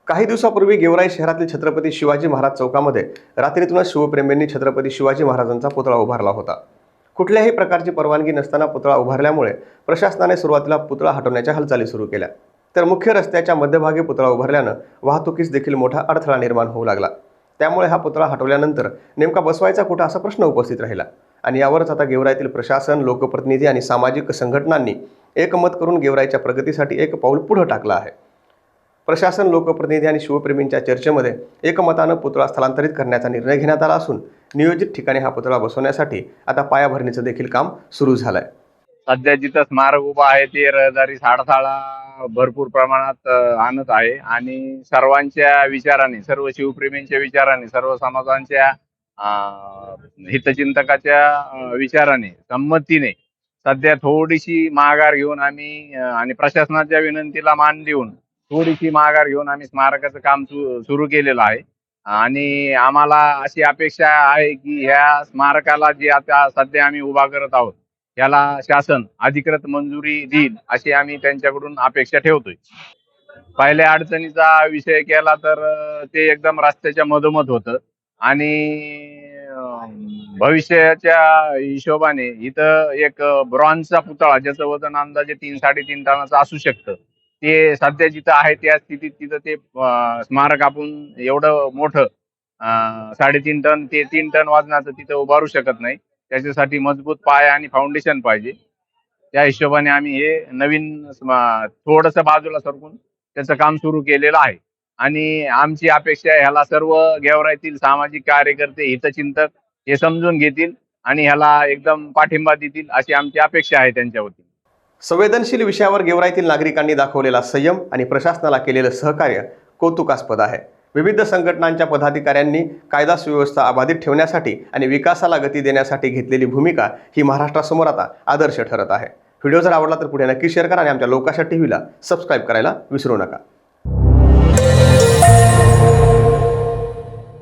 काही दिवसापूर्वी गेवराई शहरातील छत्रपती शिवाजी महाराज चौकामध्ये रात्रीतूनच शिवप्रेमींनी छत्रपती शिवाजी महाराजांचा पुतळा उभारला होता। कुठल्याही प्रकारची परवानगी नसताना पुतळा उभारल्यामुळे प्रशासनाने सुरुवातीला पुतळा हटवण्याच्या हालचाली सुरू केल्या, तर मुख्य रस्त्याच्या मध्यभागी पुतळा उभारल्याने वाहतुकीस देखील मोठा अडथळा निर्माण होऊ लागला। त्यामुळे हा पुतळा हटवल्यानंतर नेमका बसवायचा कुठे असा प्रश्न उपस्थित राहिला आणि यावरच आता गेवराईतील प्रशासन, लोकप्रतिनिधी आणि सामाजिक संघटनांनी एकमत करून गेवराईच्या प्रगतीसाठी एक पाऊल पुढे टाकलं आहे। प्रशासन, लोकप्रतिनिधी आणि शिवप्रेमींच्या चर्चेमध्ये एकमताने पुतळा स्थलांतरित करण्याचा निर्णय घेण्यात आला असून नियोजित ठिकाणी हा पुतळा बसवण्यासाठी आता पायाभरणीचं देखील काम सुरू झालंय। सध्या जिथं स्मारक उभा आहे ते रहदारी साडसाळा भरपूर प्रमाणात आणत आहे आणि सर्वांच्या विचाराने, सर्व शिवप्रेमींच्या विचाराने, सर्व समाजांच्या हितचिंतकाच्या विचाराने, संमतीने सध्या थोडीशी माघार घेऊन आम्ही आणि प्रशासनाच्या विनंतीला मान देऊन थोडीशी माघार घेऊन आम्ही स्मारकाचं काम सुरू केलेलं आहे। आणि आम्हाला अशी अपेक्षा आहे की ह्या स्मारकाला जे आता सध्या आम्ही उभा करत आहोत याला शासन अधिकृत मंजुरी देईल अशी आम्ही त्यांच्याकडून अपेक्षा ठेवतोय। पहिल्या अडचणीचा विषय केला तर ते एकदम रस्त्याच्या मधोमध होतं आणि भविष्याच्या हिशोबाने इथं एक ब्रॉन्झचा पुतळा ज्याचं वजन अंदाजे 3-3.5 टनाचं असू शकतं, ते सध्या जिथं आहे त्या स्थितीत तिथं ते स्मारक आपण एवढं मोठं 3.5 टन ते 3 टन वजनाचं तिथं उभारू शकत नाही। त्याच्यासाठी मजबूत पाया आणि फाउंडेशन पाहिजे। त्या हिशोबाने आम्ही हे नवीन थोडंसं बाजूला सरकून त्याचं काम सुरू केलेलं आहे आणि आमची अपेक्षा आहे ह्याला सर्व गेवराईतील सामाजिक कार्यकर्ते, हितचिंतक हे समजून घेतील आणि ह्याला एकदम पाठिंबा देतील अशी आमची अपेक्षा आहे त्यांच्या वतीने। संवेदनशील विषयावर गेवराईतील नागरिकांनी दाखवलेला संयम आणि प्रशासनाला केलेलं सहकार्य कौतुकास्पद आहे। विविध संघटनांच्या पदाधिकाऱ्यांनी कायदा सुव्यवस्था अबाधित ठेवण्यासाठी आणि विकासाला गती देण्यासाठी घेतलेली भूमिका ही महाराष्ट्रासमोर आता आदर्श ठरत आहे। व्हिडिओ जर आवडला तर पुढे नक्की शेअर करा आणि आमच्या लोकाशा टीव्हीला सबस्क्राईब करायला विसरू नका।